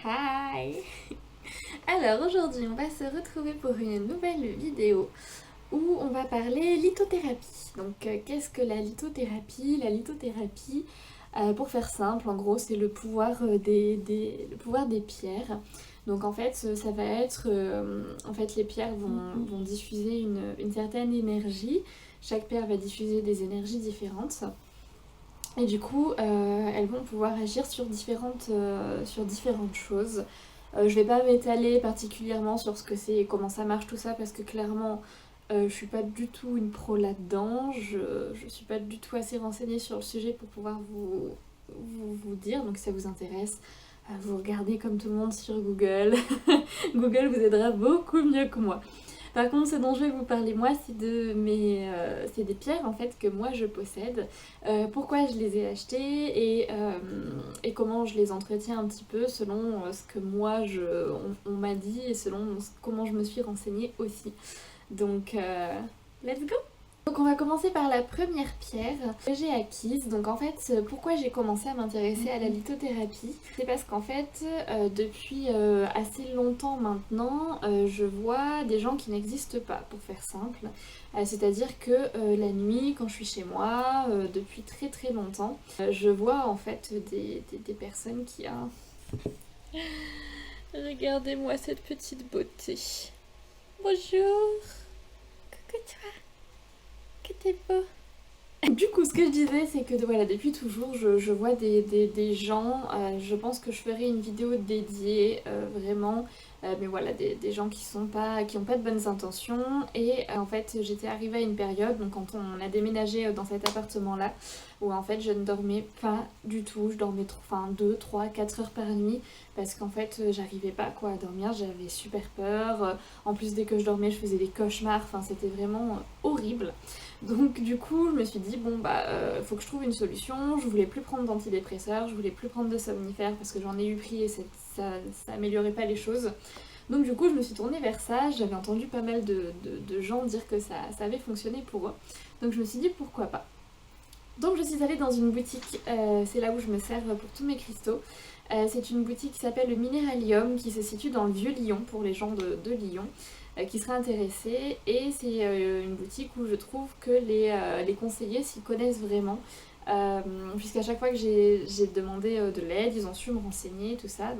Hi! Alors aujourd'hui on va se retrouver pour une nouvelle vidéo où on va parler lithothérapie. Donc qu'est-ce que la lithothérapie? La lithothérapie, pour faire simple, en gros c'est le pouvoir, le pouvoir des pierres. Donc en fait ça va être, en fait les pierres vont diffuser une certaine énergie. Chaque pierre va diffuser des énergies différentes. Et du coup, elles vont pouvoir agir sur différentes choses. Je vais pas m'étaler particulièrement sur ce que c'est et comment ça marche tout ça parce que clairement, je suis pas du tout une pro là-dedans. Je suis pas du tout assez renseignée sur le sujet pour pouvoir vous dire. Donc si ça vous intéresse, vous regardez comme tout le monde sur Google. Google vous aidera beaucoup mieux que moi. Par contre, ce dont je vais vous parler moi, c'est des pierres en fait que moi je possède. Pourquoi je les ai achetées et comment je les entretiens un petit peu selon ce que on m'a dit et selon comment je me suis renseignée aussi. Donc, let's go! Donc on va commencer par la première pierre que j'ai acquise. Donc en fait, pourquoi j'ai commencé à m'intéresser à la lithothérapie? C'est parce qu'en fait, depuis assez longtemps maintenant, je vois des gens qui n'existent pas, pour faire simple. C'est-à-dire que la nuit, quand je suis chez moi, depuis très très longtemps, je vois en fait des personnes qui... Regardez-moi cette petite beauté. Bonjour! Coucou toi! Que t'es beau! Du coup, ce que je disais, c'est que voilà, depuis toujours, je vois des gens. Je pense que je ferai une vidéo dédiée, vraiment. Mais voilà, des gens qui ont pas de bonnes intentions. Et en fait, j'étais arrivée à une période, donc quand on a déménagé dans cet appartement-là, où en fait, je ne dormais pas du tout. Je dormais 2, 3, 4 heures par nuit. Parce qu'en fait, j'arrivais pas quoi à dormir. J'avais super peur. En plus, dès que je dormais, je faisais des cauchemars. Enfin, c'était vraiment horrible. Donc du coup, je me suis dit, bon bah, faut que je trouve une solution. Je voulais plus prendre d'antidépresseurs, je voulais plus prendre de somnifères parce que j'en ai eu pris et ça améliorait pas les choses. Donc du coup, je me suis tournée vers ça. J'avais entendu pas mal de gens dire que ça avait fonctionné pour eux. Donc je me suis dit, pourquoi pas. Donc je suis allée dans une boutique, c'est là où je me sers pour tous mes cristaux. C'est une boutique qui s'appelle le Minéralium, qui se situe dans le Vieux-Lyon, pour les gens de Lyon qui seraient intéressés. Et c'est une boutique où je trouve que les conseillers s'y connaissent vraiment. Puisqu'à chaque fois que j'ai demandé de l'aide, ils ont su me renseigner, tout ça.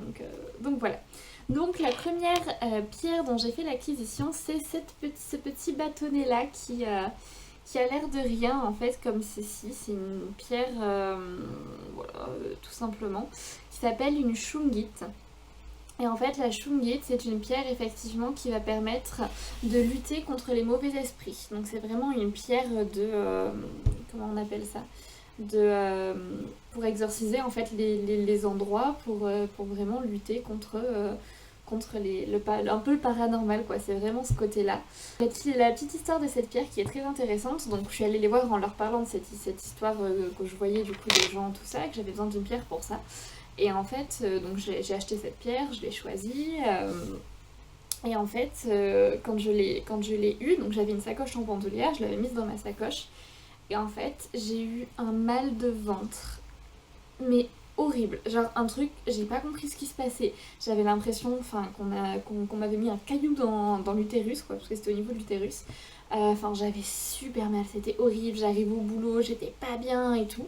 Donc voilà. Donc la première pierre dont j'ai fait l'acquisition, c'est ce petit bâtonnet là qui a l'air de rien en fait comme ceci. C'est une pierre, voilà, tout simplement, qui s'appelle une shungite. Et en fait, la shungite, c'est une pierre effectivement qui va permettre de lutter contre les mauvais esprits. Donc c'est vraiment une pierre comment on appelle ça, pour exorciser en fait les endroits, pour vraiment lutter contre un peu le paranormal quoi, c'est vraiment ce côté-là. La petite histoire de cette pierre qui est très intéressante, donc je suis allée les voir en leur parlant de cette histoire que je voyais du coup des gens, tout ça, et que j'avais besoin d'une pierre pour ça. Et en fait, donc j'ai acheté cette pierre, je l'ai choisie. Et en fait, quand je l'ai eue, donc j'avais une sacoche en bandoulière, je l'avais mise dans ma sacoche. Et en fait, j'ai eu un mal de ventre. Mais horrible. Genre un truc, j'ai pas compris ce qui se passait. J'avais l'impression qu'on m'avait mis un caillou dans l'utérus, quoi, parce que c'était au niveau de l'utérus. Enfin, j'avais super mal, c'était horrible. J'arrive au boulot, j'étais pas bien et tout.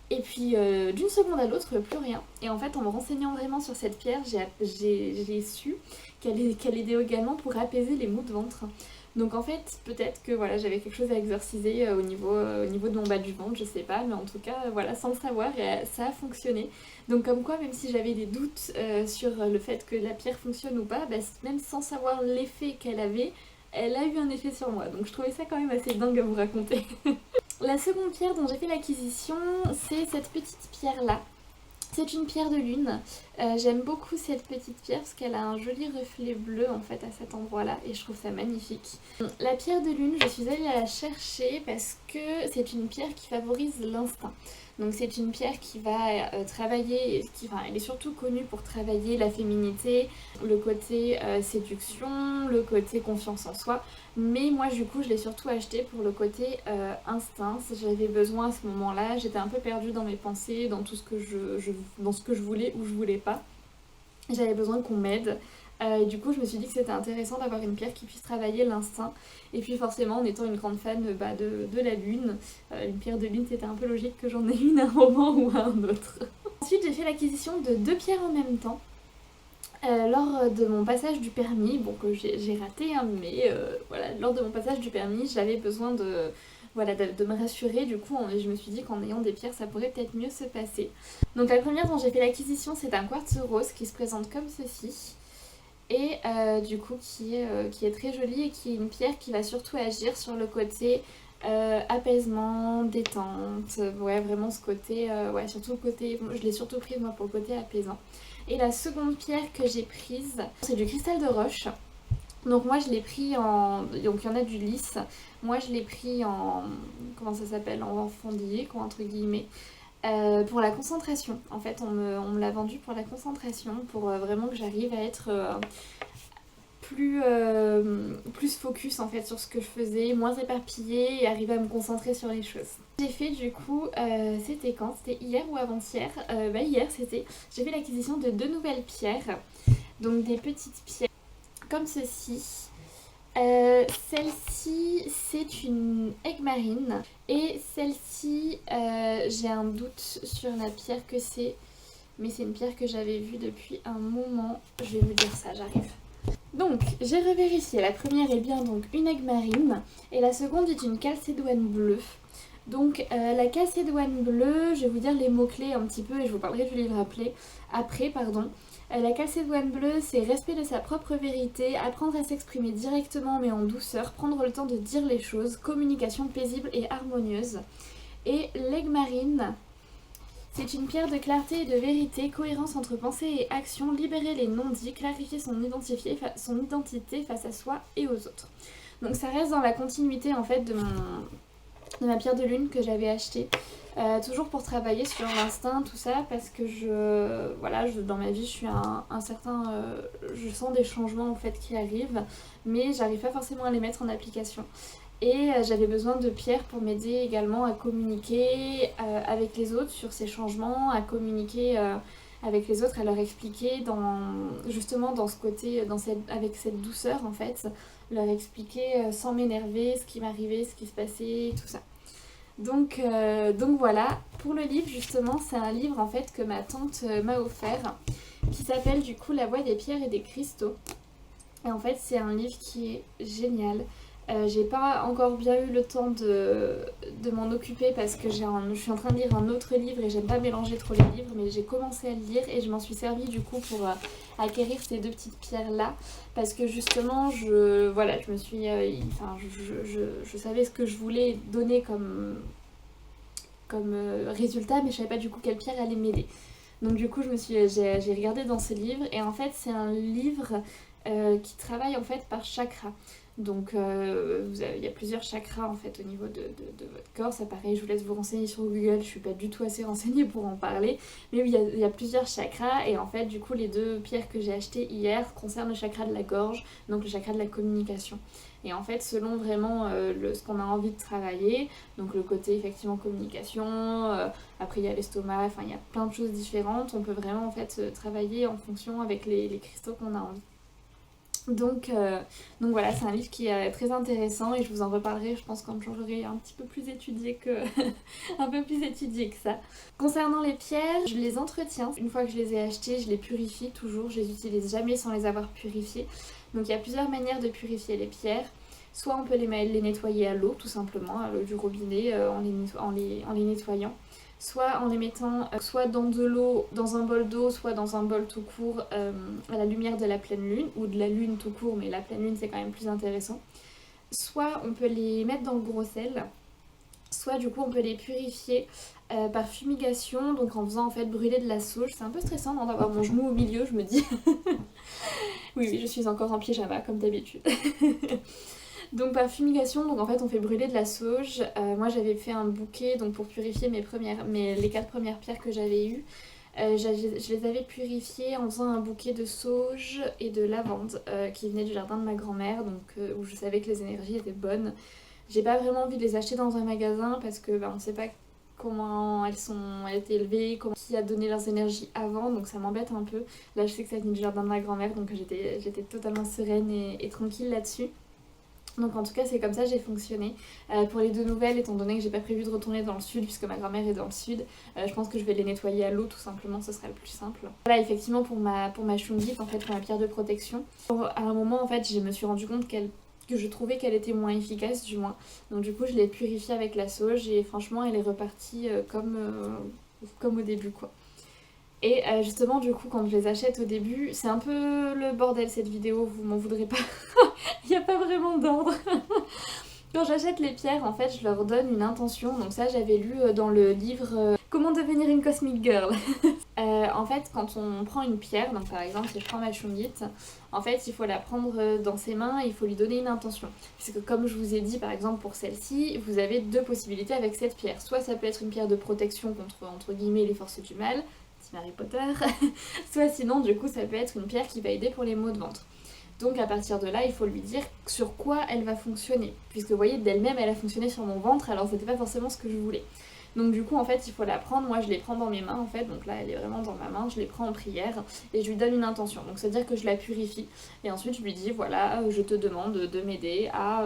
Et puis d'une seconde à l'autre, plus rien. Et en fait, en me renseignant vraiment sur cette pierre, j'ai su qu'elle aidait également pour apaiser les maux de ventre. Donc en fait, peut-être que voilà, j'avais quelque chose à exorciser au niveau de mon bas du ventre, je sais pas, mais en tout cas, voilà, sans le savoir, ça a fonctionné. Donc comme quoi, même si j'avais des doutes sur le fait que la pierre fonctionne ou pas, bah, même sans savoir l'effet qu'elle avait, elle a eu un effet sur moi. Donc je trouvais ça quand même assez dingue à vous raconter. La seconde pierre dont j'ai fait l'acquisition, c'est cette petite pierre-là. C'est une pierre de lune. J'aime beaucoup cette petite pierre parce qu'elle a un joli reflet bleu en fait à cet endroit-là et je trouve ça magnifique. La pierre de lune, je suis allée la chercher parce que c'est une pierre qui favorise l'instinct. Donc c'est une pierre qui va travailler, elle est surtout connue pour travailler la féminité, le côté séduction, le côté confiance en soi. Mais moi du coup je l'ai surtout acheté pour le côté instinct. J'avais besoin à ce moment-là, j'étais un peu perdue dans mes pensées, dans tout ce que dans ce que je voulais ou je voulais pas. J'avais besoin qu'on m'aide. Et du coup je me suis dit que c'était intéressant d'avoir une pierre qui puisse travailler l'instinct. Et puis forcément en étant une grande fan de la lune, une pierre de lune c'était un peu logique que j'en ai une à un moment ou à un autre. Ensuite j'ai fait l'acquisition de 2 pierres en même temps. Lors de mon passage du permis, bon que j'ai raté hein, mais voilà, lors de mon passage du permis j'avais besoin de me rassurer, du coup je me suis dit qu'en ayant des pierres ça pourrait peut-être mieux se passer. Donc la première dont j'ai fait l'acquisition c'est un quartz rose qui se présente comme ceci. Et du coup qui est très jolie et qui est une pierre qui va surtout agir sur le côté apaisement, détente, ouais vraiment ce côté, ouais surtout le côté, je l'ai surtout prise moi pour le côté apaisant. Et la seconde pierre que j'ai prise, c'est du cristal de roche. Donc moi je l'ai pris en... Donc il y en a du lisse. Moi je l'ai pris en... Comment ça s'appelle? En fondillé, quoi, entre guillemets. Pour la concentration. En fait on me l'a vendu pour la concentration. Pour vraiment que j'arrive à être plus focus en fait sur ce que je faisais. Moins éparpillée et arriver à me concentrer sur les choses. J'ai fait du coup, c'était quand? C'était hier ou avant-hier? Hier c'était. J'ai fait l'acquisition de 2 nouvelles pierres. Donc des petites pierres comme ceci. Celle-ci c'est une aigue marine. Et celle-ci j'ai un doute sur la pierre que c'est. Mais c'est une pierre que j'avais vue depuis un moment. Je vais vous dire ça, j'arrive. Donc j'ai revérifié. La première est bien donc une aigue marine. Et la seconde est une calcédoine bleue. Donc la calcédoine bleue, je vais vous dire les mots-clés un petit peu et je vous parlerai du livre après. La calcédoine bleue, c'est respect de sa propre vérité, apprendre à s'exprimer directement mais en douceur, prendre le temps de dire les choses, communication paisible et harmonieuse. Et l'aigue marine, c'est une pierre de clarté et de vérité, cohérence entre pensée et action, libérer les non-dits, clarifier son identité face à soi et aux autres. Donc ça reste dans la continuité en fait de ma pierre de lune que j'avais achetée. Toujours pour travailler sur l'instinct, tout ça, parce que dans ma vie, je suis je sens des changements en fait qui arrivent, mais j'arrive pas forcément à les mettre en application. Et j'avais besoin de pierres pour m'aider également à communiquer avec les autres sur ces changements, à communiquer avec les autres, à leur expliquer justement dans ce côté, avec cette douceur en fait, leur expliquer sans m'énerver ce qui m'arrivait, ce qui se passait, tout ça. Donc voilà, pour le livre justement, c'est un livre en fait que ma tante m'a offert, qui s'appelle du coup La Voix des pierres et des cristaux. Et en fait c'est un livre qui est génial. J'ai pas encore bien eu le temps de m'en occuper parce que je suis en train de lire un autre livre et j'aime pas mélanger trop les livres, mais j'ai commencé à le lire et je m'en suis servi du coup pour acquérir ces 2 petites pierres là parce que justement je savais ce que je voulais donner comme résultat, mais je savais pas du coup quelle pierre allait m'aider. Donc du coup j'ai regardé dans ce livre et en fait c'est un livre qui travaille en fait par chakra. Donc il y a plusieurs chakras en fait au niveau de votre corps. Ça pareil, je vous laisse vous renseigner sur Google, je suis pas du tout assez renseignée pour en parler. Mais oui, il y a plusieurs chakras et en fait du coup les 2 pierres que j'ai achetées hier concernent le chakra de la gorge, donc le chakra de la communication. Et en fait selon vraiment ce qu'on a envie de travailler, donc le côté effectivement communication, après il y a l'estomac, enfin il y a plein de choses différentes. On peut vraiment en fait travailler en fonction avec les cristaux qu'on a envie. Donc voilà, c'est un livre qui est très intéressant et je vous en reparlerai je pense quand j'aurai un petit peu plus étudié que ça. Concernant les pierres, je les entretiens. Une fois que je les ai achetées, je les purifie toujours, je les utilise jamais sans les avoir purifiées. Donc il y a plusieurs manières de purifier les pierres. Soit on peut les nettoyer à l'eau tout simplement, à l'eau du robinet en les nettoyant. Soit en les mettant soit dans de l'eau, dans un bol d'eau, soit dans un bol tout court à la lumière de la pleine lune, ou de la lune tout court, mais la pleine lune c'est quand même plus intéressant. Soit on peut les mettre dans le gros sel, soit du coup on peut les purifier par fumigation, donc en faisant en fait brûler de la sauge. C'est un peu stressant d'avoir mon genou au milieu, je me dis. Oui, je suis encore en pyjama comme d'habitude. Donc par fumigation, donc en fait on fait brûler de la sauge. Moi j'avais fait un bouquet donc pour purifier les 4 premières pierres que j'avais eues. Je les avais purifiées en faisant un bouquet de sauge et de lavande qui venait du jardin de ma grand-mère, donc où je savais que les énergies étaient bonnes. J'ai pas vraiment envie de les acheter dans un magasin parce que on sait pas comment elles étaient élevées, qui a donné leurs énergies avant, donc ça m'embête un peu. Là je sais que ça venait du jardin de ma grand-mère, donc j'étais totalement sereine et tranquille là-dessus. Donc en tout cas c'est comme ça j'ai fonctionné. Pour les 2 nouvelles, étant donné que j'ai pas prévu de retourner dans le sud puisque ma grand-mère est dans le sud, je pense que je vais les nettoyer à l'eau tout simplement, ce sera le plus simple. Voilà, effectivement pour ma shungite, en fait pour ma pierre de protection, à un moment en fait je me suis rendu compte que je trouvais qu'elle était moins efficace du moins. Donc du coup je l'ai purifiée avec la sauge et franchement elle est repartie comme au début quoi. Et justement du coup quand je les achète au début, c'est un peu le bordel cette vidéo, vous m'en voudrez pas. Il n'y a pas vraiment d'ordre. Quand j'achète les pierres, en fait, je leur donne une intention. Donc ça, j'avais lu dans le livre Comment devenir une Cosmic Girl. En fait, quand on prend une pierre, donc par exemple, si je prends ma shungite, en fait, il faut la prendre dans ses mains et il faut lui donner une intention. Puisque comme je vous ai dit, par exemple, pour celle-ci, vous avez 2 possibilités avec cette pierre. Soit ça peut être une pierre de protection contre, entre guillemets, les forces du mal, Team Harry Potter. Soit sinon, du coup, ça peut être une pierre qui va aider pour les maux de ventre. Donc à partir de là, il faut lui dire sur quoi elle va fonctionner. Puisque vous voyez, d'elle-même, elle a fonctionné sur mon ventre, alors c'était pas forcément ce que je voulais. Donc du coup, en fait, il faut la prendre. Moi, je les prends dans mes mains, en fait. Donc là, elle est vraiment dans ma main. Je les prends en prière et je lui donne une intention. Donc c'est-à-dire que je la purifie. Et ensuite, je lui dis, voilà, je te demande de m'aider à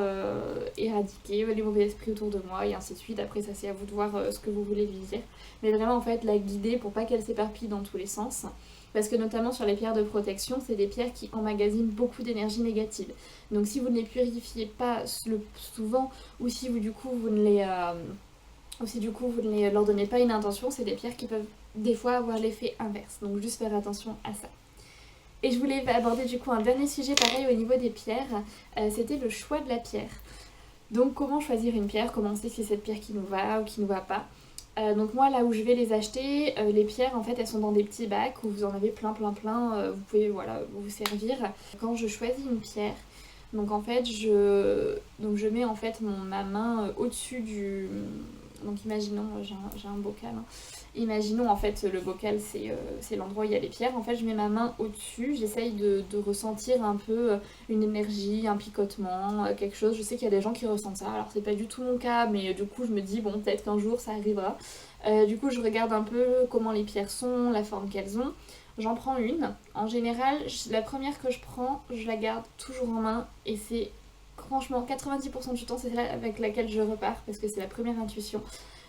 éradiquer les mauvais esprits autour de moi et ainsi de suite. Après, ça, c'est à vous de voir ce que vous voulez lui dire. Mais vraiment, en fait, la guider pour pas qu'elle s'éparpille dans tous les sens. Parce que notamment sur les pierres de protection, c'est des pierres qui emmagasinent beaucoup d'énergie négative. Donc si vous ne les purifiez pas souvent, ou si vous du coup vous ne leur donnez pas une intention, c'est des pierres qui peuvent des fois avoir l'effet inverse. Donc juste faire attention à ça. Et je voulais aborder du coup un dernier sujet pareil au niveau des pierres, c'était le choix de la pierre. Donc comment choisir une pierre, comment on sait si c'est cette pierre qui nous va ou qui nous va pas. Donc moi là où je vais les acheter, les pierres en fait elles sont dans des petits bacs où vous en avez plein, vous pouvez voilà, vous servir. Quand je choisis une pierre, donc en fait je mets en fait ma main au-dessus du... Donc imaginons, j'ai un bocal, hein. Imaginons en fait le bocal c'est l'endroit où il y a les pierres, en fait je mets ma main au-dessus, j'essaye de ressentir un peu une énergie, un picotement, quelque chose. Je sais qu'il y a des gens qui ressentent ça, alors c'est pas du tout mon cas, mais du coup je me dis bon peut-être qu'un jour ça arrivera. Du coup je regarde un peu comment les pierres sont, la forme qu'elles ont. J'en prends une. En général, la première que je prends, je la garde toujours en main et c'est franchement 90% du temps c'est celle avec laquelle je repars parce que c'est la première intuition.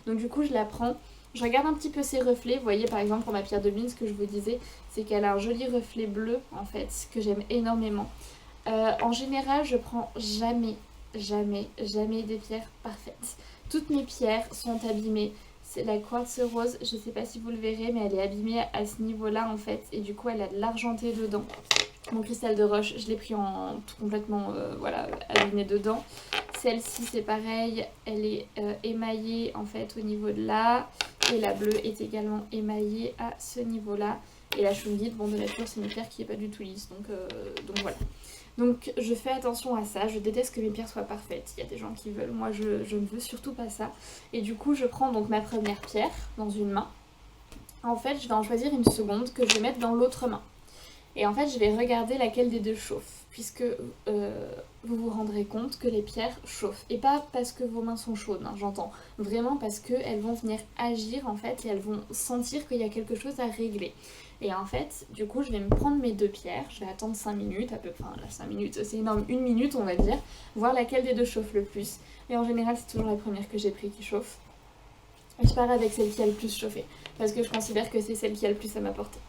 Donc du coup je la prends. Je regarde un petit peu ses reflets, vous voyez par exemple pour ma pierre de lune, ce que je vous disais, c'est qu'elle a un joli reflet bleu en fait, que j'aime énormément. En général, je prends jamais des pierres parfaites. Toutes mes pierres sont abîmées. C'est la quartz rose, je sais pas si vous le verrez, mais elle est abîmée à ce niveau-là en fait, et du coup elle a de l'argenté dedans. Mon cristal de roche, je l'ai pris en tout complètement voilà, abîmé dedans. Celle-ci c'est pareil, elle est émaillée en fait au niveau de là. Et la bleue est également émaillée à ce niveau-là. Et la shungite, bon de nature c'est une pierre qui n'est pas du tout lisse, donc voilà. Donc je fais attention à ça, je déteste que mes pierres soient parfaites. Il y a des gens qui veulent, moi je ne veux surtout pas ça. Et du coup je prends donc ma première pierre dans une main. En fait je vais en choisir une seconde que je vais mettre dans l'autre main. Et en fait je vais regarder laquelle des deux chauffe, puisque vous vous rendrez compte que les pierres chauffent. Et pas parce que vos mains sont chaudes, hein, j'entends. Vraiment parce qu'elles vont venir agir en fait et elles vont sentir qu'il y a quelque chose à régler. Et en fait, du coup, je vais me prendre mes 2 pierres, je vais attendre 5 minutes, à peu près, enfin là 5 minutes, c'est énorme, 1 minute on va dire, voir laquelle des deux chauffe le plus. Et en général, c'est toujours la première que j'ai pris qui chauffe. Et je pars avec celle qui a le plus chauffé, parce que je considère que c'est celle qui a le plus à m'apporter.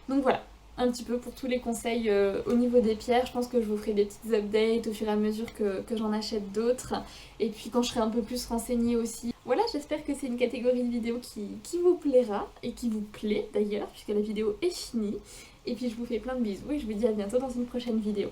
Donc voilà, un petit peu pour tous les conseils au niveau des pierres. Je pense que je vous ferai des petites updates au fur et à mesure que j'en achète d'autres. Et puis quand je serai un peu plus renseignée aussi. Voilà, j'espère que c'est une catégorie de vidéos qui vous plaira et qui vous plaît d'ailleurs, puisque la vidéo est finie. Et puis je vous fais plein de bisous et je vous dis à bientôt dans une prochaine vidéo.